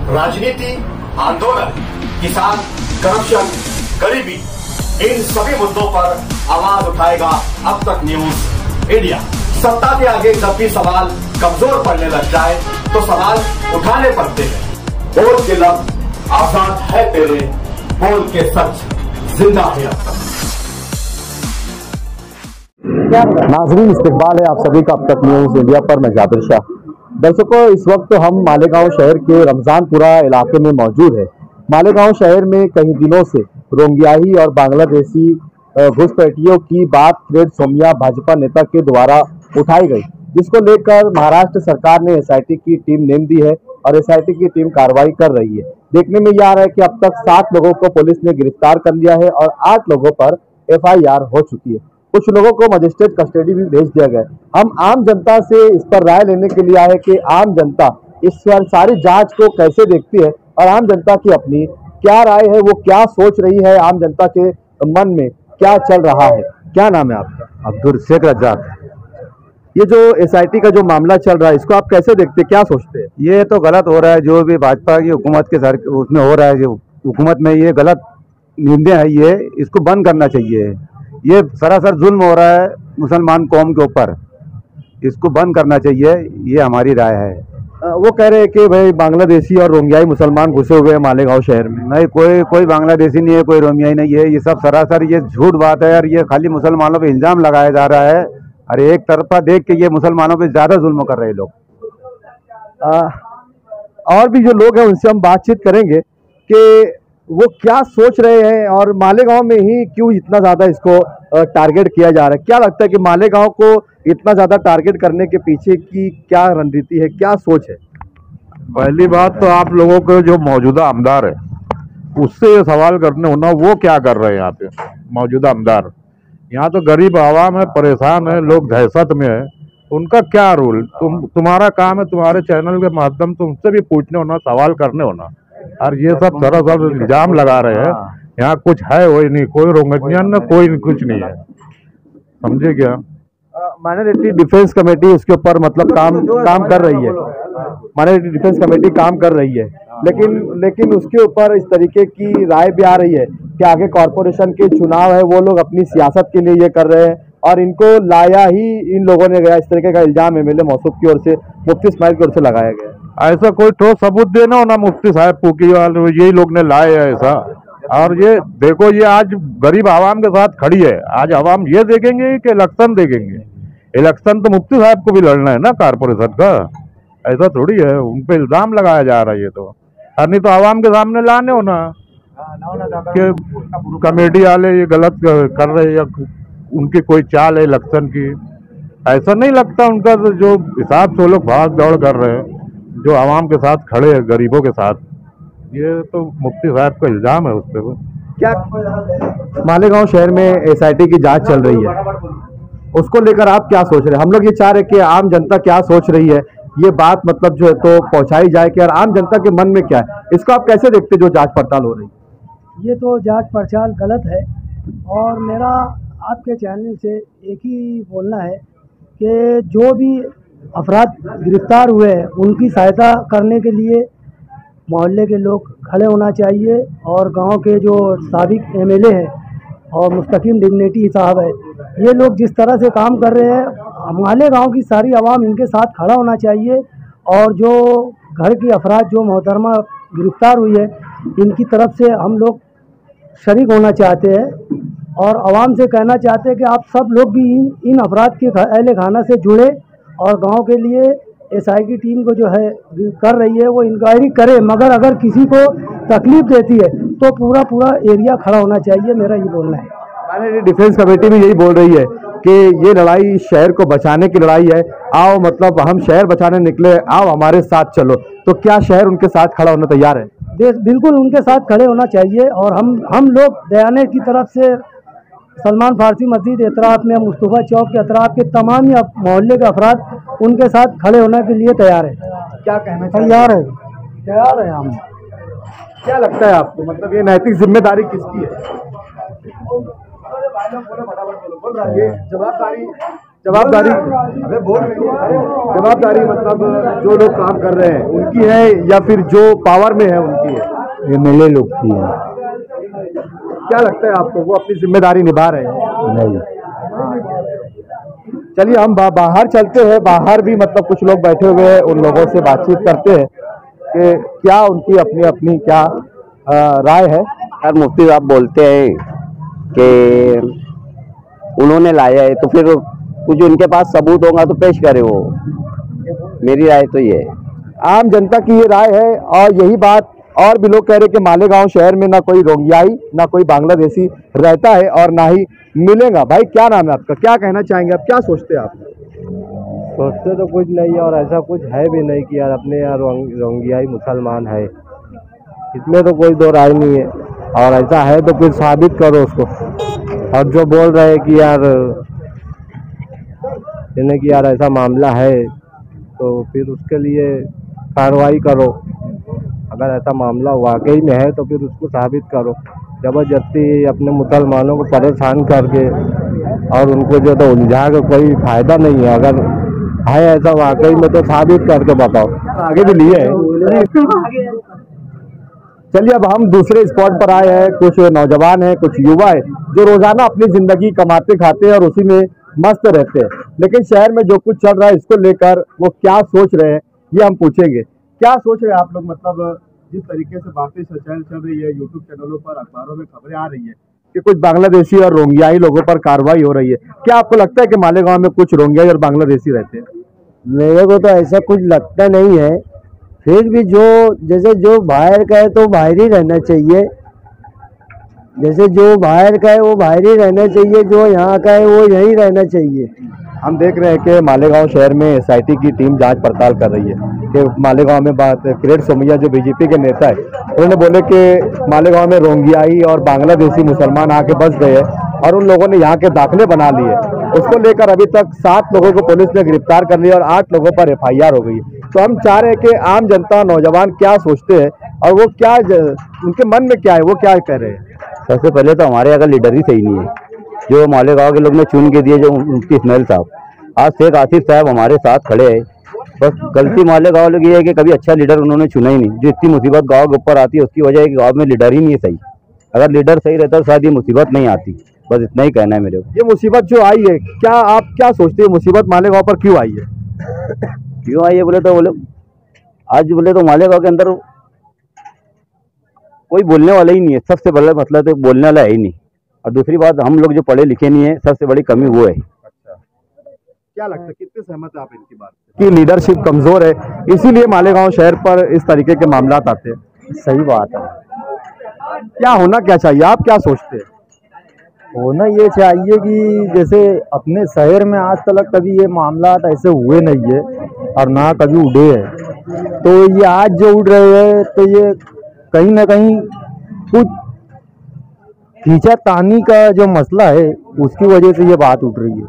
राजनीति, आंदोलन, किसान, करप्शन, गरीबी, इन सभी मुद्दों पर आवाज उठाएगा अब तक न्यूज इंडिया। सत्ता के आगे जब भी सवाल कमजोर पड़ने लग जाए तो सवाल उठाने पड़ते हैं। बोल के लफ्ज आजाद है तेरे, बोल के सच जिंदा है अब तक। नाजरीन, इस्तकबाल है आप सभी का अब तक न्यूज इंडिया पर। मैं जाबिर शाह। दर्शकों, इस वक्त तो हम मालेगांव शहर के रमजानपुरा इलाके में मौजूद है। मालेगांव शहर में कई दिनों से रोंगियाई और बांग्लादेशी घुसपैठियों की बात क्रेड सोमिया भाजपा नेता के द्वारा उठाई गई, जिसको लेकर महाराष्ट्र सरकार ने एसआईटी की टीम नेम दी है और एसआईटी की टीम कार्रवाई कर रही है। देखने में यह आ रहा है कि अब तक 7 लोगों को पुलिस ने गिरफ्तार कर लिया है और 8 लोगों पर FIR हो चुकी है। कुछ लोगों को मजिस्ट्रेट कस्टडी भी भेज दिया गया। हम आम जनता से इस पर राय लेने के लिए आए कि आम जनता इस सारी जांच को कैसे देखती है और आम जनता की अपनी क्या राय है, वो क्या सोच रही है, आम जनता के मन में क्या चल रहा है। क्या नाम है आपका? अब्दुल शेख रज्जाक। ये जो SIT का जो मामला चल रहा है, इसको आप कैसे देखते हैं, क्या सोचते हैं? ये तो गलत हो रहा है, जो भी भाजपा की हुकूमत के सर उसमें हो रहा है, जो हुकूमत में ये गलत निंदे है, ये इसको बंद करना चाहिए। ये सरासर जुल्म हो रहा है मुसलमान कौम के ऊपर, इसको बंद करना चाहिए, ये हमारी राय है। वो कह रहे हैं कि भाई बांग्लादेशी और रोंगियाई मुसलमान घुसे हुए हैं मालेगांव शहर में। नहीं, कोई बांग्लादेशी नहीं है, कोई रोमियाई नहीं है, ये सब सरासर ये झूठ बात है और ये खाली मुसलमानों पे इल्जाम लगाया जा रहा है। और एक तरफा देख के ये मुसलमानों पे ज़्यादा जुल्म कर रहे हैं लोग। और भी जो लोग हैं उनसे हम बातचीत करेंगे कि वो क्या सोच रहे हैं और मालेगांव में ही क्यों इतना ज़्यादा इसको टारगेट किया जा रहा है। क्या लगता है कि मालेगांव को इतना ज़्यादा टारगेट करने के पीछे की क्या रणनीति है, क्या सोच है? पहली बात तो आप लोगों के जो मौजूदा आमदार है उससे ये सवाल करने होना, वो क्या कर रहे हैं यहाँ पे मौजूदा आमदार। यहाँ तो गरीब आवाम है, परेशान है, लोग दहशत में है, उनका क्या रोल? तुम्हारा काम है तुम्हारे चैनल के माध्यम तुमसे भी पूछने होना, सवाल करने होना। और ये सब सरासर इल्जाम लगा रहे हैं, यहाँ कुछ है वही नहीं, कोई रोंगटियन न कोई कुछ नहीं है, समझे क्या? माइनॉरिटी डिफेंस कमेटी उसके ऊपर मतलब काम कर रही है। माइनॉरिटी डिफेंस कमेटी काम कर रही है, लेकिन उसके ऊपर इस तरीके की राय भी आ रही है कि आगे कॉरपोरेशन के चुनाव है, वो लोग अपनी सियासत के लिए ये कर रहे हैं और इनको लाया ही इन लोगों ने गया। इस तरीके का इल्जाम MLA मौसूफ की ओर से, मुफ्ती इस्माइल की ओर से लगाया गया। ऐसा कोई ठोस सबूत देना हो ना, मुफ्ती साहब पूकीवाल यही लोग ने लाए है ऐसा। और ये देखो, ये आज गरीब आवाम के साथ खड़ी है। आज आवाम ये देखेंगे कि इलेक्शन देखेंगे? इलेक्शन तो मुफ्ती साहब को भी लड़ना है ना, कारपोरेशन का। ऐसा थोड़ी है, उन पे इल्जाम लगाया जा रहा है। ये तो नहीं तो आवाम के सामने लाने हो ना कि कमेटी वाले ये गलत कर रहे हैं या उनकी कोई चाल है इलेक्शन की। ऐसा नहीं लगता उनका, तो जो हिसाब से वो लोग भाग दौड़ कर रहे हैं, जो आवाम के साथ खड़े हैं, गरीबों के साथ, ये तो मुफ्ती साहब का इल्जाम है उस पर। क्या मालेगांव शहर में SIT की जांच चल रही है, उसको लेकर आप क्या सोच रहे हैं? हम लोग ये चाह रहे हैं कि आम जनता क्या सोच रही है, ये बात मतलब जो है तो पहुंचाई जाए कि यार आम जनता के मन में क्या है। इसको आप कैसे देखते जो जांच पड़ताल हो रही है? ये तो जांच पड़ताल गलत है और मेरा आपके चैनल से एक ही बोलना है कि जो भी अफराद गिरफ्तार हुए हैं उनकी सहायता करने के लिए मोहल्ले के लोग खड़े होना चाहिए और गांव के जो साबिक MLA हैं और मुस्तकीम डिग्निटी साहब है, ये लोग जिस तरह से काम कर रहे हैं, मालेगांव की सारी आवाम इनके साथ खड़ा होना चाहिए। और जो घर की अफराद जो मोहतरमा गिरफ्तार हुई है, इनकी तरफ से हम लोग शरीक होना चाहते हैं और आवाम से कहना चाहते हैं कि आप सब लोग भी इन अफराद के अहले खाना से जुड़े और गांव के लिए SI की टीम को जो है कर रही है वो इंक्वायरी करे, मगर अगर किसी को तकलीफ देती है तो पूरा एरिया खड़ा होना चाहिए। मेरा ये बोलना है। माइनॉरिटी डिफेंस कमेटी भी यही बोल रही है कि ये लड़ाई शहर को बचाने की लड़ाई है। आओ, मतलब हम शहर बचाने निकले, आओ हमारे साथ चलो। तो क्या शहर उनके साथ खड़ा होना तैयार है? बिल्कुल उनके साथ खड़े होना चाहिए। और हम लोग दयाने की तरफ से सलमान फारसी मस्जिद एतराफ़ में, मुस्तफ़ा चौक के अतराफ़ के तमाम मोहल्ले के अफराद उनके साथ खड़े होने के लिए तैयार है। क्या कहना? तैयार है हम। क्या लगता है आपको, मतलब ये नैतिक जिम्मेदारी किसकी है? ये जवाबदारी मतलब जो लोग काम कर रहे हैं उनकी है या फिर जो पावर में है उनकी है? MLA लोग की है। क्या लगता है आपको, वो अपनी जिम्मेदारी निभा रहे हैं? नहीं। चलिए हम बाहर चलते हैं। बाहर भी मतलब कुछ लोग बैठे हुए हैं, उन लोगों से बातचीत करते हैं कि क्या उनकी अपनी अपनी क्या राय है। यार मुफ्ती साहब बोलते हैं कि उन्होंने लाया है तो फिर कुछ उनके पास सबूत होगा तो पेश करे वो। मेरी राय तो ये है। आम जनता की ये राय है और यही बात और भी लोग कह रहे कि मालेगांव शहर में ना कोई रोंगियाई ना कोई बांग्लादेशी रहता है और ना ही मिलेगा। भाई क्या नाम है आपका, क्या कहना चाहेंगे आप, क्या सोचते हैं आप? सोचते तो कुछ नहीं है और ऐसा कुछ है भी नहीं कि यार अपने यहाँ रोंगियाई मुसलमान है, इसमें तो कोई दो राय नहीं है। और ऐसा है तो फिर साबित करो उसको। और जो बोल रहे हैं कि यार इन्हें कि यार ऐसा मामला है तो फिर उसके लिए कार्रवाई करो। अगर ऐसा मामला वाकई में है तो फिर उसको साबित करो। जबरदस्ती अपने मुसलमानों को परेशान करके और उनको जो तो उलझा के कोई फायदा नहीं है। अगर है ऐसा वाकई में तो साबित करके बताओ। आगे भी लिए है। चलिए अब हम दूसरे स्पॉट पर आए हैं। कुछ नौजवान हैं, कुछ युवा है जो रोजाना अपनी जिंदगी कमाते खाते हैं और उसी में मस्त रहते हैं, लेकिन शहर में जो कुछ चल रहा है इसको लेकर वो क्या सोच रहे हैं ये हम पूछेंगे। क्या सोच रहे हैं आप लोग, मतलब जिस तरीके से बातें चल रही है, यूट्यूब चैनलों पर, अखबारों में खबरें आ रही है कि कुछ बांग्लादेशी और रोंगियाई लोगों पर कार्रवाई हो रही है, क्या आपको लगता है कि मालेगांव में कुछ रोंगियाई और बांग्लादेशी रहते हैं? मेरे को तो ऐसा कुछ लगता नहीं है। फिर भी जो जैसे जो बाहर का है तो बाहर ही रहना चाहिए, जैसे जो बाहर का है वो बाहर ही रहना चाहिए, जो यहाँ का है वो यहीं रहना चाहिए। हम देख रहे हैं कि मालेगांव शहर में SIT की टीम जांच पड़ताल कर रही है कि मालेगांव में बात किरीट सोमैया जो BJP के नेता है उन्होंने बोले कि मालेगांव में रोंगियाई और बांग्लादेशी मुसलमान आके बस गए और उन लोगों ने यहाँ के दाखिले बना लिए। उसको लेकर अभी तक 7 लोगों को पुलिस ने गिरफ्तार कर लिया और 8 लोगों पर FIR हो गई। तो हम चाह रहे हैं कि आम जनता, नौजवान क्या सोचते हैं और वो क्या उनके मन में क्या है, वो क्या कह रहे हैं। सबसे पहले तो हमारे यहाँ का लीडर ही सही नहीं है, जो मालेगांव के लोग ने चुन के दिए, जो मुफ्ती इस्माइल साहब। आज शेख आसिफ साहब हमारे साथ खड़े हैं, बस गलती मालेगांव लोग ये है कि कभी अच्छा लीडर उन्होंने चुना ही नहीं। जो इतनी मुसीबत गाँव के ऊपर आती है उसकी वजह है कि गाँव में लीडर ही नहीं है सही। अगर लीडर सही रहता तो शायद ये मुसीबत नहीं आती। बस इतना ही कहना है मेरे को। ये मुसीबत जो आई है, क्या आप क्या सोचते हैं मुसीबत मालेगांव पर क्यों आई है? क्यों आई है बोले तो मालेगांव के अंदर कोई बोलने वाला ही नहीं है। सबसे बड़ा मतलब तो बोलने वाला है ही नहीं। और दूसरी बात, हम लोग जो पढ़े लिखे नहीं है, सबसे बड़ी कमी वो है। क्या लगता है, कितने सहमत है आप इनकी बात से कि लीडरशिप कमजोर है इसीलिए मालेगांव शहर पर इस तरीके के मामला आते हैं? सही बात है। क्या होना क्या चाहिए, आप क्या सोचते हैं? होना ये चाहिए कि जैसे अपने शहर में आज तक कभी ये मामला ऐसे हुए नहीं है और ना कभी उड़े हैं, तो ये आज जो उड़ रहे हैं तो ये कहीं ना कहीं कुछ खींचा तानी का जो मसला है उसकी वजह से ये बात उठ रही है।